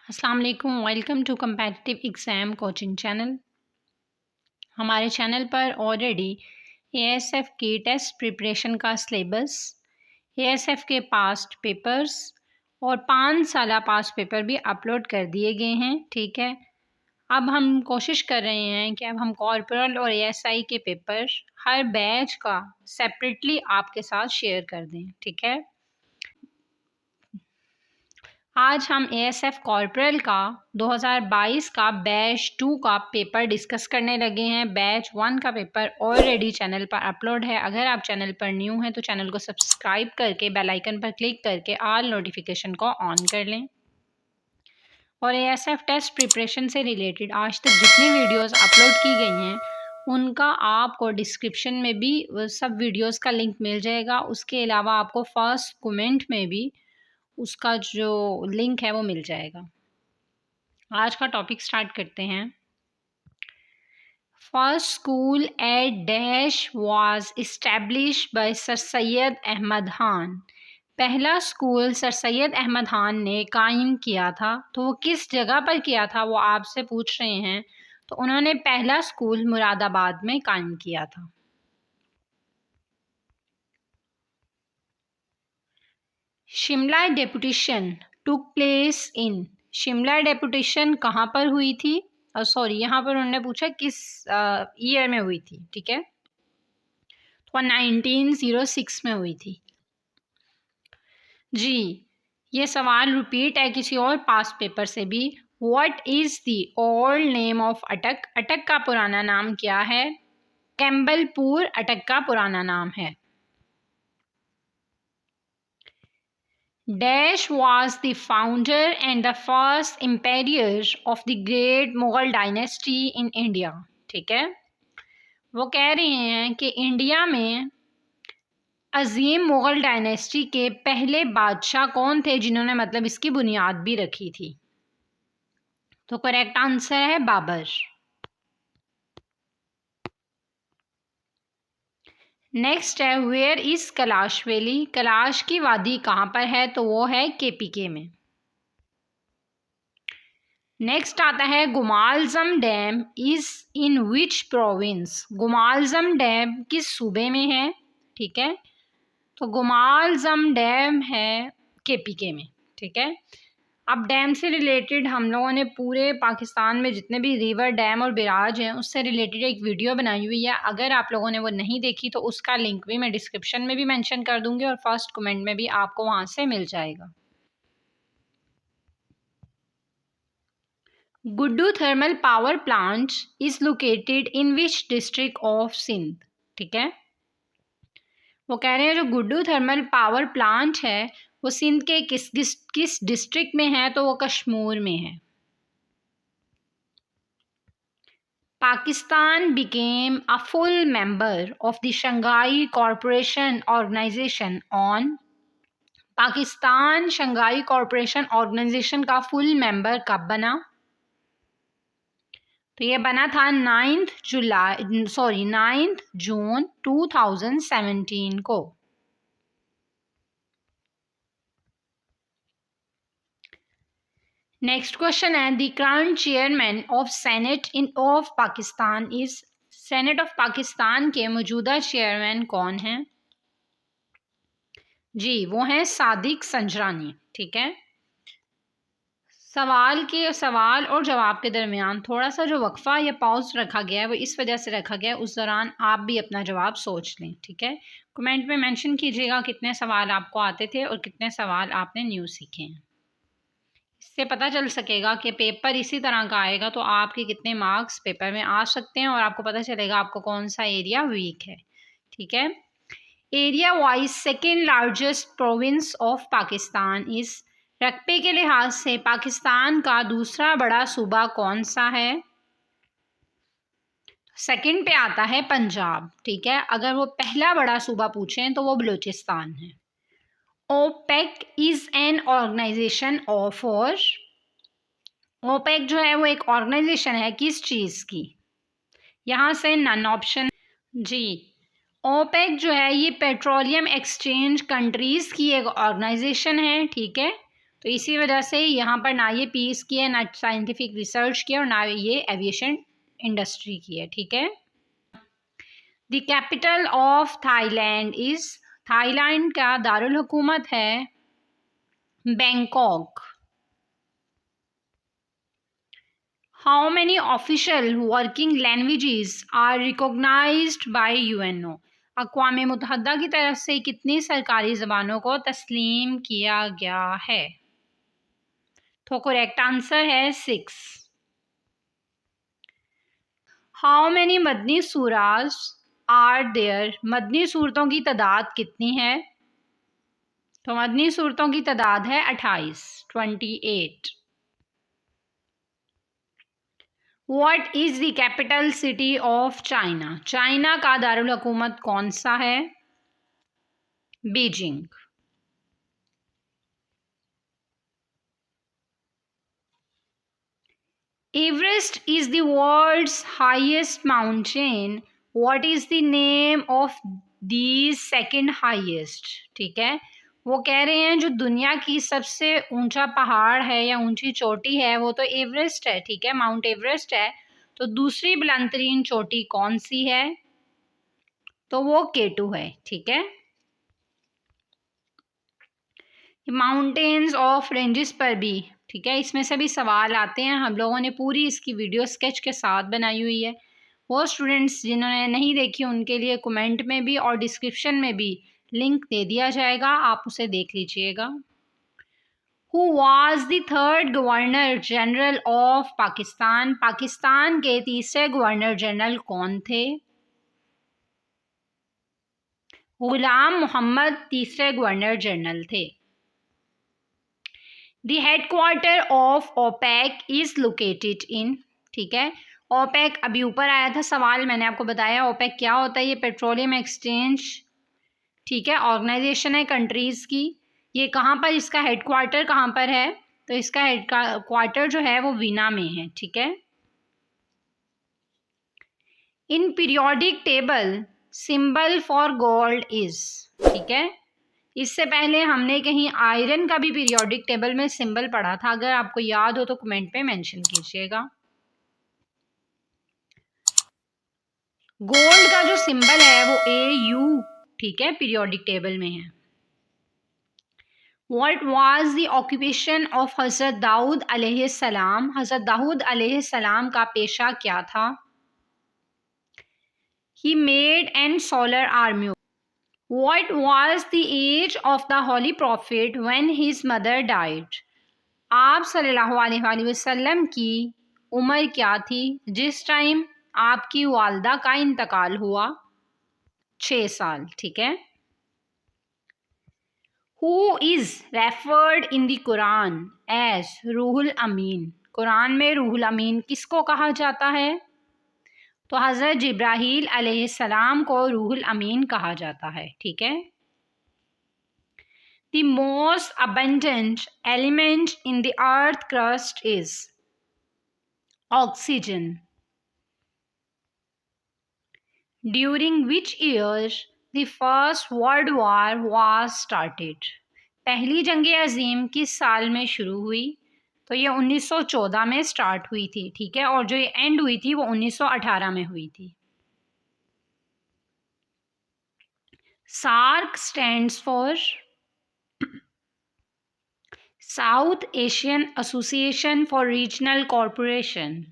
अस्सलाम वालेकुम। Welcome to competitive exam coaching channel. हमारे चैनल पर ऑलरेडी एएसएफ की टेस्ट प्रिपरेशन का सिलेबस, एएसएफ के पास्ट पेपर्स और 5 साला पास्ट पेपर भी अपलोड कर दिए गए हैं। ठीक है, अब हम कोशिश कर रहे हैं कि अब हम कॉर्पोरल और एएसआई के पेपर हर बैच का सेपरेटली आपके साथ शेयर कर दें। ठीक है, आज हम एएसएफ कॉर्पोरल का 2022 का बैच 2 का पेपर डिस्कस करने लगे हैं। बैच 1 का पेपर ऑलरेडी चैनल पर अपलोड है। अगर आप चैनल पर न्यू हैं तो चैनल को सब्सक्राइब करके बेल आइकन पर क्लिक करके ऑल नोटिफिकेशन को ऑन कर लें। और एएसएफ टेस्ट प्रिपरेशन से रिलेटेड आज तक जितनी वीडियोस अपलोड की गई हैं उनका आपको डिस्क्रिप्शन में भी सब वीडियोस का लिंक मिल जाएगा। उसके अलावा आपको फर्स्ट कमेंट में भी उसका जो लिंक है वो मिल जाएगा। आज का टॉपिक स्टार्ट करते हैं। First school at dash was established by sir Syed Ahmad Khan. पहला स्कूल सर सैयद अहमद खान ने कायम किया था। तो वो किस जगह पर किया था वो आपसे पूछ रहे हैं। तो उन्होंने पहला स्कूल मुरादाबाद में कायम किया था। शिमला डेपुटेशन टुक प्लेस इन। शिमला डेपुटेशन कहाँ पर हुई थी? सॉरी, यहाँ पर उन्होंने पूछा किस ईयर में हुई थी। ठीक है, तो 1906 में हुई थी। जी, ये सवाल रिपीट है किसी और पास्ट पेपर से भी। What is the old name of अटक? अटक का पुराना नाम क्या है? कैम्बलपुर अटक का पुराना नाम है। Dash was the founder and the first emperor of the great Mughal dynasty in India। ठीक है, वो कह रहे हैं कि इंडिया में अजीम मुग़ल डायनेस्टी के पहले बादशाह कौन थे जिन्होंने मतलब इसकी बुनियाद भी रखी थी। तो करेक्ट आंसर है बाबर। नेक्स्ट है where is Kailash valley? Kailash की वादी कहाँ पर है? तो वो है केपीके में। नेक्स्ट आता है Gomal Zam dam is in which province? Gomal Zam dam किस सूबे में है? ठीक है, तो गुमालजम डैम है केपीके में। ठीक है, अब डैम से रिलेटेड हम लोगों ने पूरे पाकिस्तान में जितने भी रिवर डैम और बिराज हैं उससे रिलेटेड एक वीडियो बनाई हुई है। अगर आप लोगों ने वो नहीं देखी तो उसका लिंक भी मैं डिस्क्रिप्शन में भी मेंशन कर दूंगी और फर्स्ट कमेंट में भी आपको वहाँ से मिल जाएगा। Guddu thermal power plant is located in which district of Sindh? ठीक है, वो कह रहे हैं जो गुड्डू थर्मल पावर प्लांट है वो सिंध के किस डिस्ट्रिक्ट में है? तो वो कश्मीर में है। Pakistan became a full member of the Shanghai Cooperation Organization on। Pakistan Shanghai corporation organization का फुल मेंबर कब बना? तो ये बना था 9 जून 2017 को। नेक्स्ट क्वेश्चन है the current chairman of senate of Pakistan is? Senate of Pakistan के मौजूदा चेयरमैन कौन हैं? जी, वो हैं सादिक संजरानी। ठीक है, सवाल और जवाब के दरमियान थोड़ा सा जो वक्फा या पॉज रखा गया है वो इस वजह से रखा गया है, उस दौरान आप भी अपना जवाब सोच लें। ठीक है, कमेंट में मेंशन कीजिएगा कितने सवाल आपको आते थे और कितने सवाल आपने न्यू सीखे हैं। इससे पता चल सकेगा कि पेपर इसी तरह का आएगा तो आपके कितने मार्क्स पेपर में आ सकते हैं और आपको पता चलेगा आपको कौन सा एरिया वीक है। ठीक है, area wise second largest province of Pakistan is? रकबे के लिहाज से पाकिस्तान का दूसरा बड़ा सूबा कौन सा है? सेकंड पे आता है पंजाब। ठीक है, अगर वो पहला बड़ा सूबा पूछें तो वो बलूचिस्तान है। OPEC is an organization of? और ओपेक जो है वो एक ऑर्गेनाइजेशन है किस चीज़ की? यहाँ से नन ऑप्शन। जी, ओपेक जो है ये पेट्रोलियम एक्सचेंज कंट्रीज़ की एक ऑर्गेनाइजेशन है। ठीक है, तो इसी वजह से यहाँ पर ना ये पीस की है, ना साइंटिफिक रिसर्च की है, और ना ये एविएशन इंडस्ट्री की है, ठीक है। The capital of Thailand is, Thailand का दारुल हुकूमत है Bangkok. How many official working languages are recognized by UNO. अक़वाम मुत्तहदा की तरफ से कितनी सरकारी ज़बानों को तस्लीम किया गया है? तो करेक्ट आंसर है 6। हाउ मैनी मदनी सूराज आर देयर, मदनी सूरतों की तादाद कितनी है? तो मदनी सूरतों की तादाद है 28। What is the capital city of China, China का दारुल हुकूमत कौन सा है? Beijing. Everest is the world's highest mountain, what is the name of the second highest, ठीक है। वो कह रहे हैं जो दुनिया की सबसे ऊंचा पहाड़ है या ऊंची चोटी है वो तो एवरेस्ट है, ठीक है, माउंट एवरेस्ट है। तो दूसरी बुलंद तरीन चोटी कौन सी है? तो वो K2 है, ठीक है। माउंटेन्स ऑफ रेंजेस पर भी, ठीक है, इसमें से भी सवाल आते हैं। हम लोगों ने पूरी इसकी वीडियो स्केच के साथ बनाई हुई है। वो स्टूडेंट्स जिन्होंने नहीं देखी उनके लिए कमेंट में भी और डिस्क्रिप्शन में भी लिंक दे दिया जाएगा, आप उसे देख लीजिएगा। Who was the third governor general of Pakistan, Pakistan के तीसरे गवर्नर जनरल कौन थे? गुलाम मोहम्मद तीसरे गवर्नर जनरल थे। The headquarter of OPEC is located in, ठीक है। ओपेक अभी ऊपर आया था सवाल, मैंने आपको बताया ओपेक क्या होता है। ये पेट्रोलियम एक्सचेंज, ठीक है, ऑर्गेनाइजेशन है कंट्रीज़ की। ये कहाँ पर, इसका हेडक्वार्टर कहाँ पर है? तो इसका हेडक्वार्टर जो है वो वीना में है, ठीक है। In periodic table symbol for gold is, ठीक है। इससे पहले हमने कहीं आयरन का भी पीरियोडिक टेबल में सिंबल पढ़ा था, अगर आपको याद हो तो कमेंट पे मेंशन कीजिएगा। गोल्ड का जो सिंबल है वो AU, ठीक है, पीरियोडिक टेबल में है। What was the occupation of हज़रत दाऊद अलैहिस्सलाम, हज़रत दाऊद अलैहिस्सलाम का पेशा क्या था? He made an solar army. What was the age of the holy prophet when his mother died? आप सल्लल्लाहु अलैहि वसल्लम की उम्र क्या थी जिस टाइम आपकी वालदा का इंतकाल हुआ? 6 साल, ठीक है। Who is referred in the Quran as रूहुल अमीन, कुरान में रूहुल अमीन किसको कहा जाता है? तो हज़रत जिब्राहील अलैहिस्सलाम को रूहुल अमीन कहा जाता है, ठीक है। The most abundant element in the earth crust is oxygen. During which year the first world war was started? पहली जंग अजीम किस साल में शुरू हुई? तो ये 1914 में स्टार्ट हुई थी, ठीक है, और जो ये एंड हुई थी वो 1918 में हुई थी। SAARC stands for South Asian Association for Regional Corporation.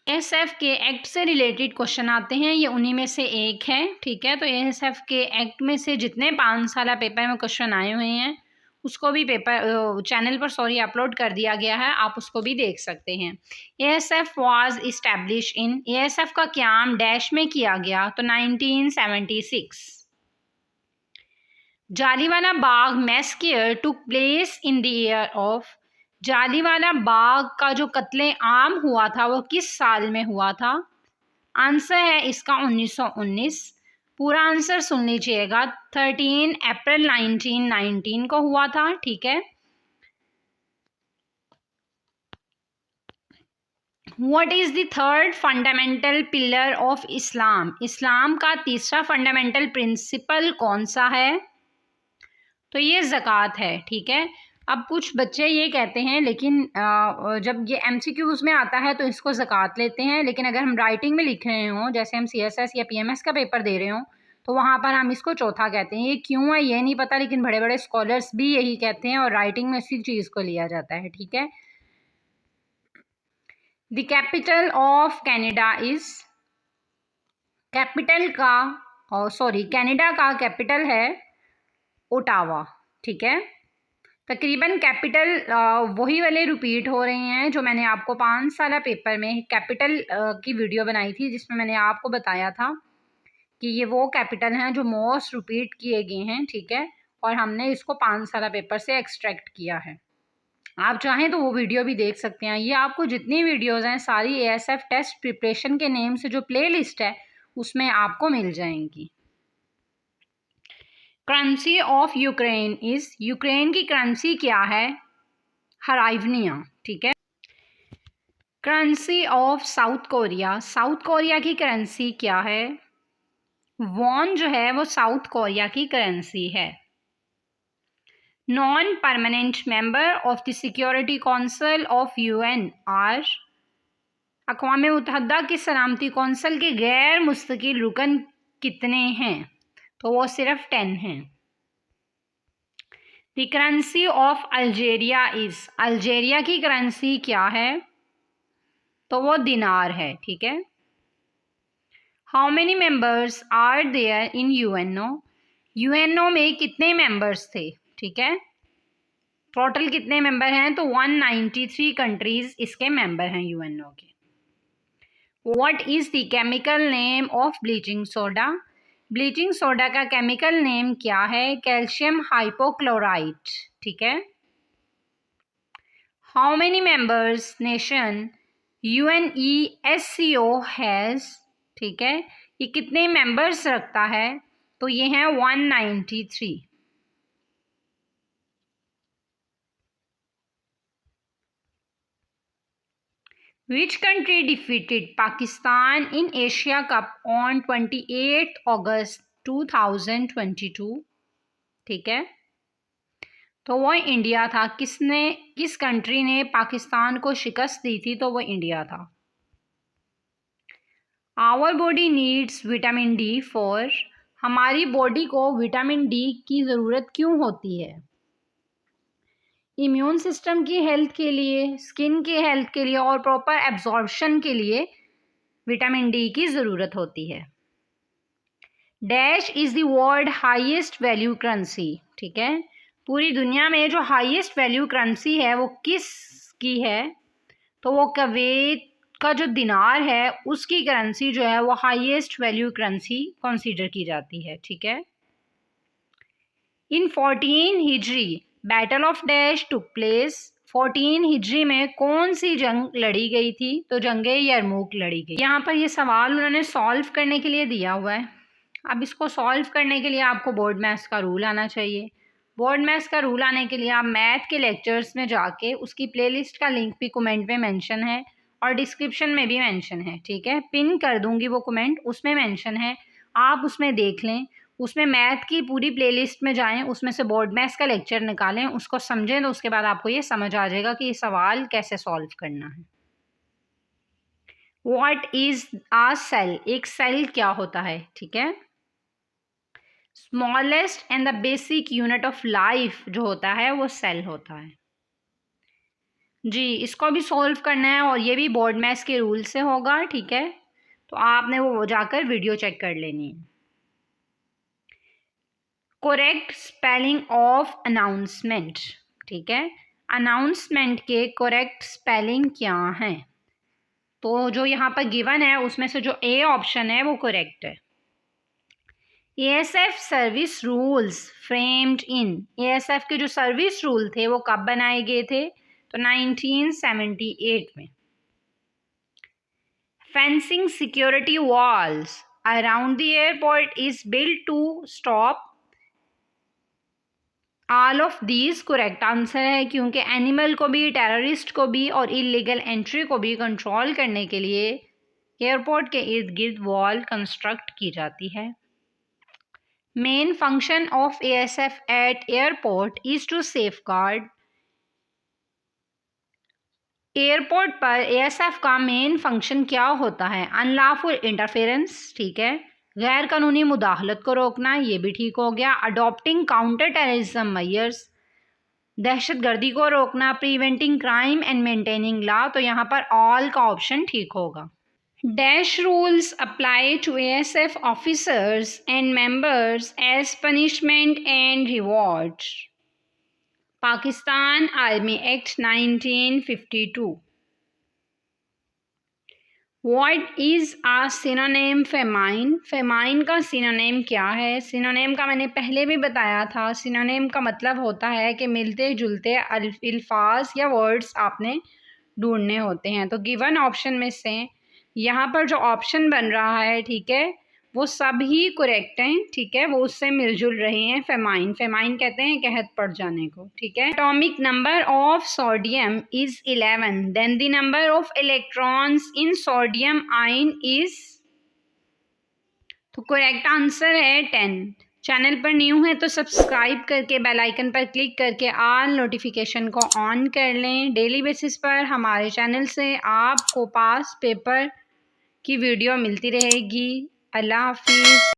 ASF के एक्ट से रिलेटेड क्वेश्चन आते हैं, ये उन्हीं में से एक है, ठीक है। तो ASF के एक्ट में से जितने 5 साल पेपर में क्वेश्चन आए हुए हैं उसको भी पेपर चैनल पर अपलोड कर दिया गया है, आप उसको भी देख सकते हैं। ASF was establish in, ASF का क़याम डैश में किया गया तो 1976। Jallianwala Bagh massacre took place in the year of, Jallianwala Bagh का जो कत्ले आम हुआ था वो किस साल में हुआ था? आंसर है इसका 1919। पूरा आंसर सुन लीजिएगा, 13 अप्रैल 1919 को हुआ था, ठीक है। What is the third fundamental pillar of Islam, इस्लाम का तीसरा फंडामेंटल प्रिंसिपल कौन सा है? तो ये ज़कात है, ठीक है। अब कुछ बच्चे ये कहते हैं लेकिन जब ये एमसीक्यूज में आता है तो इसको ज़कात लेते हैं, लेकिन अगर हम राइटिंग में लिख रहे हों, जैसे हम सीएसएस या पीएमएस का पेपर दे रहे हों, तो वहाँ पर हम इसको चौथा कहते हैं। ये क्यों है ये नहीं पता, लेकिन बड़े बड़े स्कॉलर्स भी यही कहते हैं और राइटिंग में इसी चीज़ को लिया जाता है। ठीक है। The capital of Canada is, capital का कैनेडा का कैपिटल है ओटावा। ठीक है। तकरीबन कैपिटल वही वाले रिपीट हो रहे हैं जो मैंने आपको 5 साल पेपर में कैपिटल की वीडियो बनाई थी, जिसमें मैंने आपको बताया था कि ये वो कैपिटल हैं जो मोस्ट रिपीट किए गए हैं। ठीक है। और हमने इसको 5 साल पेपर से एक्सट्रैक्ट किया है। आप चाहें तो वो वीडियो भी देख सकते हैं। ये आपको जितनी वीडियोज़ हैं सारी एएसएफ टेस्ट प्रिपरेशन के नेम से जो प्ले लिस्ट है उसमें आपको मिल जाएंगी। Currency of Ukraine is, Ukraine की करेंसी क्या है? हराइवनिया। ठीक है। Currency of South Korea, South Korea की करेंसी क्या है? वॉन जो है वो साउथ कोरिया की करेंसी है। Non permanent member of the security council of UN are, अक़वाम मुत्तहिदा की सलामती कौंसल के गैर मुस्तकिल रुकन कितने हैं? तो वो सिर्फ 10 हैं। The currency of Algeria is, Algeria की करेंसी क्या है? तो वो दिनार है। ठीक है। How many members are there in UNO, UNO में कितने मेंबर्स थे? ठीक है। टोटल कितने मेंबर हैं? तो 193 कंट्रीज इसके मेंबर हैं यूएनओ के। What is the chemical name of bleaching soda, bleaching soda का केमिकल नेम क्या है? Calcium hypochloride. ठीक है। How many members nation UNESCO has, ठीक है, ये कितने मेंबर्स रखता है? तो ये हैं 193। Which country defeated Pakistan in Asia Cup on 28 August 2022? ठीक है। तो वो इंडिया था। किस कंट्री ने पाकिस्तान को शिकस्त दी थी? तो वो इंडिया था। Our body needs vitamin D for, हमारी बॉडी को विटामिन डी की ज़रूरत क्यों होती है? इम्यून सिस्टम की हेल्थ के लिए, स्किन की हेल्थ के लिए और प्रॉपर एब्जॉर्प्शन के लिए विटामिन डी की ज़रूरत होती है। Dash is the world highest value currency, ठीक है, पूरी दुनिया में जो हाईएस्ट वैल्यू करेंसी है वो किस की है? तो वो कुवैत का जो दिनार है उसकी करेंसी जो है वो हाईएस्ट वैल्यू करेंसी कंसीडर की जाती है। ठीक है। इन 14 हिजरी battle of dash took place, 14 हिजरी में कौन सी जंग लड़ी गई थी? तो जंगे यरमूक लड़ी गई। यहाँ पर ये सवाल उन्होंने सॉल्व करने के लिए दिया हुआ है। अब इसको सॉल्व करने के लिए आपको बोर्ड मैथ्स का रूल आना चाहिए। बोर्ड मैथ्स का रूल आने के लिए आप मैथ के लेक्चर्स में जाके उसकी प्लेलिस्ट का लिंक भी कमेंट में मेंशन है और डिस्क्रिप्शन में भी मेंशन है। ठीक है, पिन कर दूंगी वो कमेंट, उसमें मेंशन है, आप उसमें देख लें। उसमें मैथ की पूरी प्लेलिस्ट में जाएं, उसमें से बोर्ड मैथ्स का लेक्चर निकालें, उसको समझें, तो उसके बाद आपको ये समझ आ जाएगा कि ये सवाल कैसे सॉल्व करना है। व्हाट इज आ सेल, एक सेल क्या होता है? ठीक है। Smallest and the basic unit of life जो होता है वो सेल होता है। जी, इसको भी सॉल्व करना है और ये भी बोर्ड मैथ्स के रूल से होगा। ठीक है, तो आपने वो जाकर वीडियो चेक कर लेनी है। करेक्ट स्पेलिंग ऑफ अनाउंसमेंट, ठीक है, अनाउंसमेंट के करेक्ट स्पेलिंग क्या हैं? तो जो यहाँ पर गिवन है उसमें से जो ए ऑप्शन है वो करेक्ट है। ASF service rules framed in, ASF के जो सर्विस रूल थे वो कब बनाए गए थे? तो 1978 में। Fencing security walls around the airport is build to stop all of these, correct answer है, क्योंकि एनिमल को भी, टेररिस्ट को भी और इलीगल एंट्री को भी कंट्रोल करने के लिए एयरपोर्ट के इर्द गिर्द वॉल कंस्ट्रक्ट की जाती है। Main function of ASF at airport is to safeguard, airport पर एएसएफ का मेन फंक्शन क्या होता है? अनलॉफुल इंटरफेरेंस, ठीक है। गैर कानूनी मुदाखलत को रोकना, ये भी ठीक हो गया। अडॉप्टिंग काउंटर टेररिज्म मेजर्स, दहशत गर्दी को रोकना। Preventing crime and maintaining law, तो यहाँ पर ऑल का ऑप्शन ठीक होगा। Dash rules apply to ASF officers and members as punishment and reward. Pakistan army act 1952। What is a synonym famine? Famine का सिनोनेम क्या है? सिनोनेम का मैंने पहले भी बताया था। सिनोनेम का मतलब होता है कि मिलते जुलते अल्फाज या वर्ड्स आपने ढूंढने होते हैं। तो गिवन ऑप्शन में से यहाँ पर जो ऑप्शन बन रहा है, ठीक है, वो सब ही करेक्ट हैं, ठीक है, वो उससे मिलजुल रहे हैं। फेमाइन, फेमाइन कहते हैं कहत पड़ जाने को, ठीक है। Atomic number of sodium is 11, then the number of electrons in sodium ion is, तो करेक्ट आंसर है 10। चैनल पर न्यू है तो सब्सक्राइब करके बेल आइकन पर क्लिक करके ऑल नोटिफिकेशन को ऑन कर लें। डेली बेसिस पर हमारे चैनल से आपको पास पेपर की वीडियो मिलती रहेगी। अल्लाह हाफिज़।